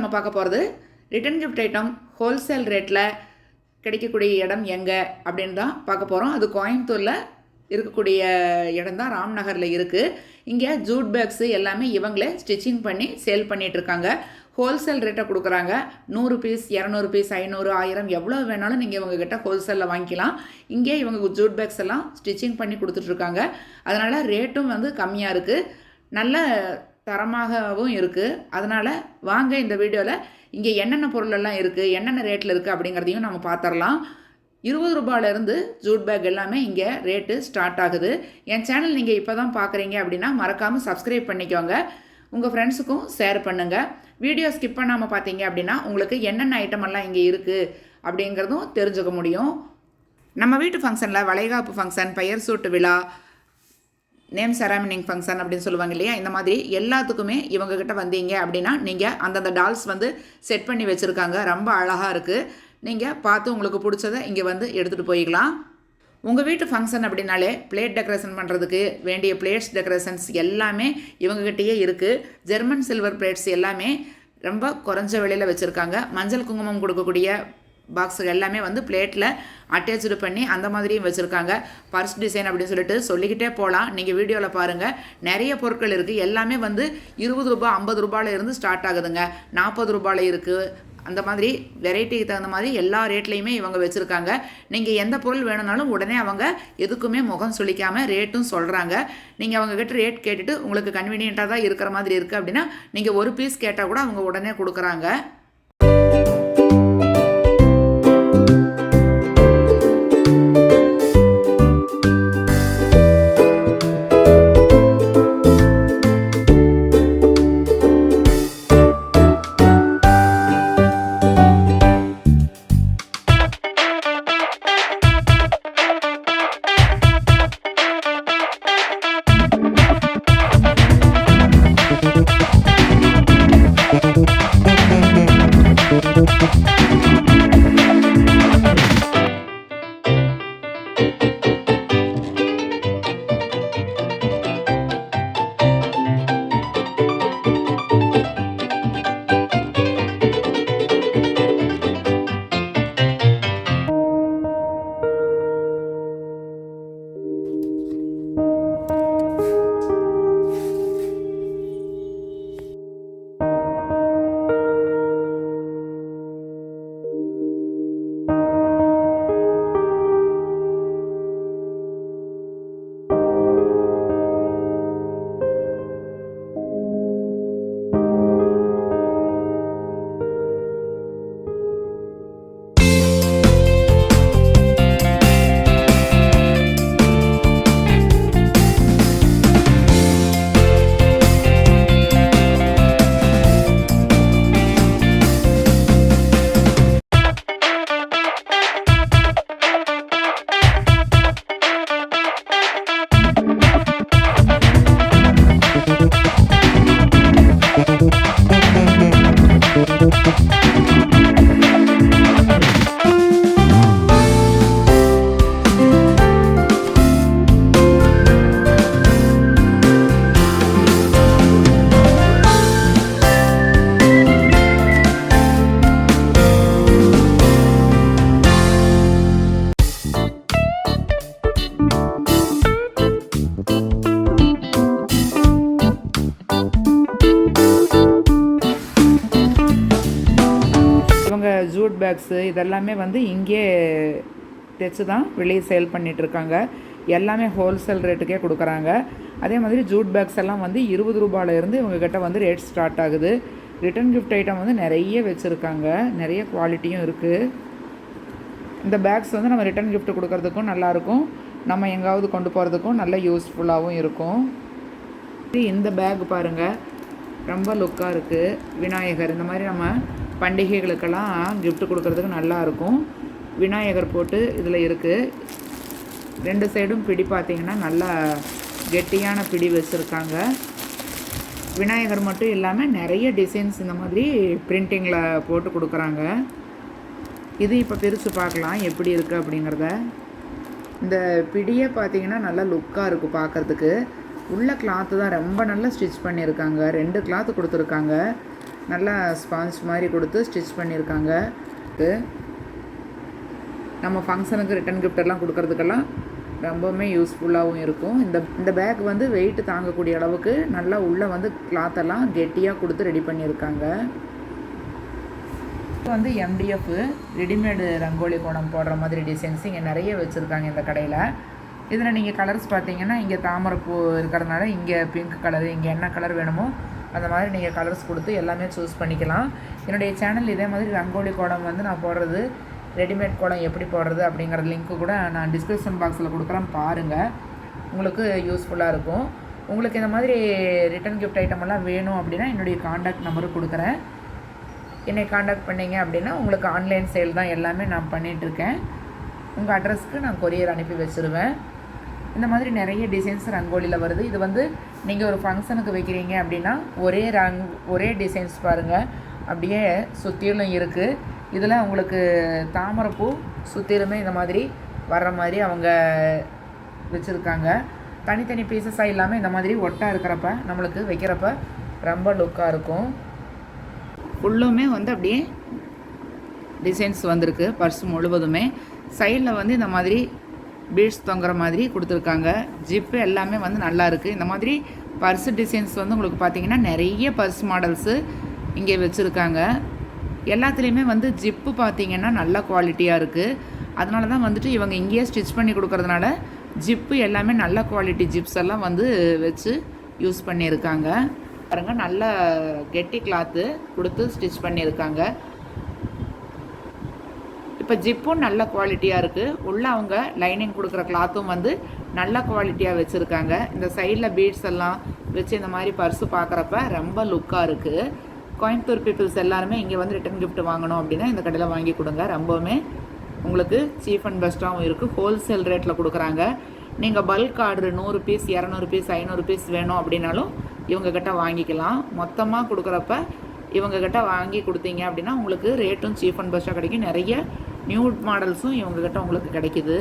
நம்ம பார்க்க போகிறது ரிட்டன் கிஃப்ட் ஐட்டம் ஹோல்சேல் ரேட்டில் கிடைக்கக்கூடிய இடம் எங்கே அப்படின்னு தான் பார்க்க போகிறோம். அது கோயம்புத்தூரில் இருக்கக்கூடிய இடம் தான், ராம்நகரில் இருக்குது. இங்கே ஜூட் பேக்ஸு எல்லாமே இவங்களே ஸ்டிச்சிங் பண்ணி சேல் பண்ணிகிட்ருக்காங்க. ஹோல்சேல் ரேட்டை கொடுக்குறாங்க. 100 பீஸ், 200 பீஸ், 500, 1000 எவ்வளோ வேணாலும் நீங்கள் இவங்ககிட்ட ஹோல்சேலில் வாங்கிக்கலாம். இங்கே இவங்க ஜூட் பேக்ஸ் எல்லாம் ஸ்டிச்சிங் பண்ணி கொடுத்துட்ருக்காங்க. அதனால் ரேட்டும் வந்து கம்மியாக இருக்குது, நல்ல தரமாகவும் இருக்குது. அதனால் வாங்க இந்த வீடியோவில் இங்கே என்னென்ன பொருளெல்லாம் இருக்குது, என்னென்ன ரேட்டில் இருக்குது அப்படிங்கிறதையும் நம்ம பார்த்துடலாம். 20 ரூபாயிலேருந்து ஜூட் பேக் எல்லாமே இங்கே ரேட்டு ஸ்டார்ட் ஆகுது. என் சேனல் நீங்கள் இப்போ தான் பார்க்குறீங்க அப்படின்னா மறக்காமல் சப்ஸ்கிரைப் பண்ணிக்கோங்க, உங்கள் ஃப்ரெண்ட்ஸுக்கும் ஷேர் பண்ணுங்கள். வீடியோ ஸ்கிப் பண்ணாமல் பார்த்தீங்க அப்படின்னா உங்களுக்கு என்னென்ன ஐட்டமெல்லாம் இங்கே இருக்குது அப்படிங்கிறதும் தெரிஞ்சுக்க முடியும். நம்ம வீட்டு ஃபங்க்ஷனில் வளைகாப்பு ஃபங்க்ஷன், பெயர் சூட்டு விழா, நேம் செராமனிங் ஃபங்க்ஷன் அப்படின்னு சொல்லுவாங்க இல்லையா, இந்த மாதிரி எல்லாத்துக்குமே இவங்ககிட்ட வந்தீங்க அப்படின்னா நீங்கள் அந்தந்த டால்ஸ் வந்து செட் பண்ணி வச்சுருக்காங்க. ரொம்ப அழகாக இருக்குது. நீங்கள் பார்த்து உங்களுக்கு பிடிச்சதை இங்கே வந்து எடுத்துகிட்டு போய்க்கலாம். உங்கள் வீட்டு ஃபங்க்ஷன் அப்படின்னாலே பிளேட் டெக்கரேஷன் பண்ணுறதுக்கு வேண்டிய பிளேட்ஸ் டெக்கரேஷன்ஸ் எல்லாமே இவங்ககிட்டயே இருக்குது. ஜெர்மன் சில்வர் பிளேட்ஸ் எல்லாமே ரொம்ப குறைஞ்ச விலையில் வச்சுருக்காங்க. மஞ்சள் குங்குமம் கொடுக்கக்கூடிய பாக்ஸுகள் எல்லாமே வந்து பிளேட்டில் அட்டாச்சு பண்ணி அந்த மாதிரியும் வச்சுருக்காங்க. பர்ஸ் டிசைன் அப்படின்னு சொல்லிக்கிட்டே போகலாம். நீங்கள் வீடியோவில் பாருங்கள், நிறைய பொருட்கள் இருக்குது. எல்லாமே வந்து 20 ரூபா, 50 ரூபாயில் இருந்து ஸ்டார்ட் ஆகுதுங்க. 40 ரூபாயில் இருக்குது. அந்த மாதிரி வெரைட்டிக்கு தகுந்த மாதிரி எல்லா ரேட்லேயுமே இவங்க வச்சுருக்காங்க. நீங்கள் எந்த பொருள் வேணும்னாலும் உடனே அவங்க எதுக்குமே முகம் சொல்லிக்காமல் ரேட்டும் சொல்கிறாங்க. நீங்கள் அவங்கக்கிட்ட ரேட் கேட்டுட்டு உங்களுக்கு கன்வீனியண்ட்டாக தான் இருக்கிற மாதிரி இருக்குது அப்படின்னா நீங்கள் ஒரு பீஸ் கேட்டால் கூட அவங்க உடனே கொடுக்குறாங்க. ஜூட் பேக்ஸு இதெல்லாமே வந்து இங்கே தைச்சு தான் வெளியே சேல் பண்ணிகிட்ருக்காங்க. எல்லாமே ஹோல்சேல் ரேட்டுக்கே கொடுக்குறாங்க. அதே மாதிரி ஜூட் பேக்ஸ் எல்லாம் வந்து 20 ரூபாயிலேருந்து இவங்ககிட்ட வந்து ரேட் ஸ்டார்ட் ஆகுது. ரிட்டன் கிஃப்ட் ஐட்டம் வந்து நிறைய வச்சுருக்காங்க, நிறைய குவாலிட்டியும் இருக்குது. இந்த பேக்ஸ் வந்து நம்ம ரிட்டன் கிஃப்ட் கொடுக்கறதுக்கும் நல்லாயிருக்கும், நம்ம எங்காவது கொண்டு போகிறதுக்கும் நல்ல யூஸ்ஃபுல்லாகவும் இருக்கும். இந்த பேக் பாருங்கள், ரொம்ப லுக்காக இருக்குது. விநாயகர் இந்த மாதிரி நம்ம பண்டிகைகளுக்கெல்லாம் கிஃப்ட் கொடுக்கறதுக்கு நல்லாயிருக்கும். விநாயகர் போட்டு இதில் இருக்குது. 2 சைடும் பிடி பார்த்திங்கன்னா நல்லா கெட்டியான பிடி வச்சுருக்காங்க. விநாயகர் மட்டும் இல்லாமல் நிறைய டிசைன்ஸ் இந்த மாதிரி பிரிண்டிங்கில் போட்டு கொடுக்குறாங்க. இது இப்போ பிரித்து பார்க்கலாம் எப்படி இருக்குது அப்படிங்கிறத. இந்த பிடியே பார்த்திங்கன்னா நல்லா லுக்காக இருக்குது பார்க்குறதுக்கு. உள்ள கிளாத்து தான் ரொம்ப நல்லா ஸ்டிச் பண்ணியிருக்காங்க. 2 கிளாத்து கொடுத்துருக்காங்க. நல்லா ஸ்பாஞ்ச் மாதிரி கொடுத்து ஸ்டிச் பண்ணியிருக்காங்க. நம்ம ஃபங்க்ஷனுக்கு ரிட்டன் கிஃப்டெல்லாம் கொடுக்கறதுக்கெல்லாம் ரொம்பவுமே யூஸ்ஃபுல்லாகவும் இருக்கும். இந்த பேக் வந்து வெயிட் தாங்கக்கூடிய அளவுக்கு நல்லா உள்ளே வந்து கிளாத்தெல்லாம் கெட்டியாக கொடுத்து ரெடி பண்ணியிருக்காங்க. இப்போ வந்து MDF ரெடிமேடு ரங்கோலி கோலம் போடுற மாதிரி டிசைன்ஸ் இங்கே நிறைய வச்சுருக்காங்க இந்த கடையில். இதில் நீங்கள் கலர்ஸ் பார்த்தீங்கன்னா இங்கே தாமரைப்பூ இருக்கிறதுனால இங்கே பிங்க் கலரு, இங்கே என்ன கலர் வேணுமோ அந்த மாதிரி நீங்கள் கலர்ஸ் கொடுத்து எல்லாமே சூஸ் பண்ணிக்கலாம். என்னுடைய சேனல் இதே மாதிரி ரங்கோலி கோலம் வந்து நான் போடுறது, ரெடிமேட் கோலம் எப்படி போடுறது அப்படிங்கிற லிங்க்கு கூட நான் டிஸ்கிரிப்ஷன் பாக்ஸில் கொடுக்குறேன், பாருங்கள். உங்களுக்கு யூஸ்ஃபுல்லாக இருக்கும். உங்களுக்கு இந்த மாதிரி ரிட்டன் கிஃப்ட் ஐட்டமெல்லாம் வேணும் அப்படின்னா என்னுடைய காண்டாக்ட் நம்பரு கொடுக்குறேன். என்னை காண்டாக்ட் பண்ணிங்க அப்படின்னா உங்களுக்கு ஆன்லைன் சேல் தான் எல்லாமே நான் பண்ணிகிட்ருக்கேன். உங்கள் அட்ரஸ்க்கு நான் கொரியர் அனுப்பி வச்சுருவேன். இந்த மாதிரி நிறைய டிசைன்ஸ் ரங்கோலியில் வருது. இது வந்து நீங்கள் ஒரு ஃபங்க்ஷனுக்கு வைக்கிறீங்க அப்படின்னா ஒரே டிசைன்ஸ் பாருங்கள், அப்படியே சுற்றிலும் இருக்குது. இதில் உங்களுக்கு தாமரைப்பூ சுற்றிலுமே இந்த மாதிரி வர்ற மாதிரி அவங்க வச்சுருக்காங்க. தனித்தனி பீசஸாக இல்லாமல் இந்த மாதிரி ஒட்டாக இருக்கிறப்ப நம்மளுக்கு வைக்கிறப்ப ரொம்ப லுக்காக இருக்கும். ஃபுல்லுமே வந்து அப்படியே டிசைன்ஸ் வந்திருக்கு. பர்ஸ் முழுவதுமே சைடில் வந்து இந்த மாதிரி பீட்ஸ் தொங்குற மாதிரி கொடுத்துருக்காங்க. ஜிப்பு எல்லாமே வந்து நல்லா இருக்குது. இந்த மாதிரி பர்ஸ் டிசைன்ஸ் வந்து உங்களுக்கு பார்த்திங்கன்னா நிறைய பர்ஸ் மாடல்ஸு இங்கே வச்சுருக்காங்க. எல்லாத்துலேயுமே வந்து ஜிப்பு பார்த்திங்கன்னா நல்ல குவாலிட்டியாக இருக்குது. அதனால தான் வந்துட்டு இவங்க இங்கேயே ஸ்டிச் பண்ணி கொடுக்குறதுனால ஜிப்பு எல்லாமே நல்ல குவாலிட்டி ஜிப்ஸ் எல்லாம் வந்து வச்சு யூஸ் பண்ணியிருக்காங்க. பாருங்கள், நல்ல கெட்டி கிளாத்து கொடுத்து ஸ்டிச் பண்ணியிருக்காங்க. இப்போ ஜிப்பும் நல்ல குவாலிட்டியாக இருக்குது. உள்ளே அவங்க லைனிங் கொடுக்குற கிளாத்தும் வந்து நல்ல குவாலிட்டியாக வச்சுருக்காங்க. இந்த சைடில் பீட்ஸ் எல்லாம் வச்சு இந்த மாதிரி பர்ஸு பார்க்குறப்ப ரொம்ப லுக்காக இருக்குது. கோயம்புத்தூர் பீப்புள்ஸ் எல்லாருமே இங்கே வந்து ரிட்டன் கிஃப்ட் வாங்கணும் அப்படின்னா இந்த கடையில் வாங்கி கொடுங்க. ரொம்பவுமே உங்களுக்கு சீப் அண்ட் பெஸ்ட்டாகவும் இருக்குது. ஹோல்சேல் ரேட்டில் கொடுக்குறாங்க. நீங்கள் bulk order 100 piece 200 piece 500 piece வேணும் அப்படின்னாலும் இவங்கக்கிட்ட வாங்கிக்கலாம். மொத்தமாக கொடுக்குறப்ப இவங்கக்கிட்ட வாங்கி கொடுத்தீங்க அப்படின்னா உங்களுக்கு ரேட்டும் சீப் அண்ட் பெஸ்ட்டாக கிடைக்கும். நிறைய நியூ மாடல்ஸும் இவங்கக்கிட்ட உங்களுக்கு கிடைக்குது.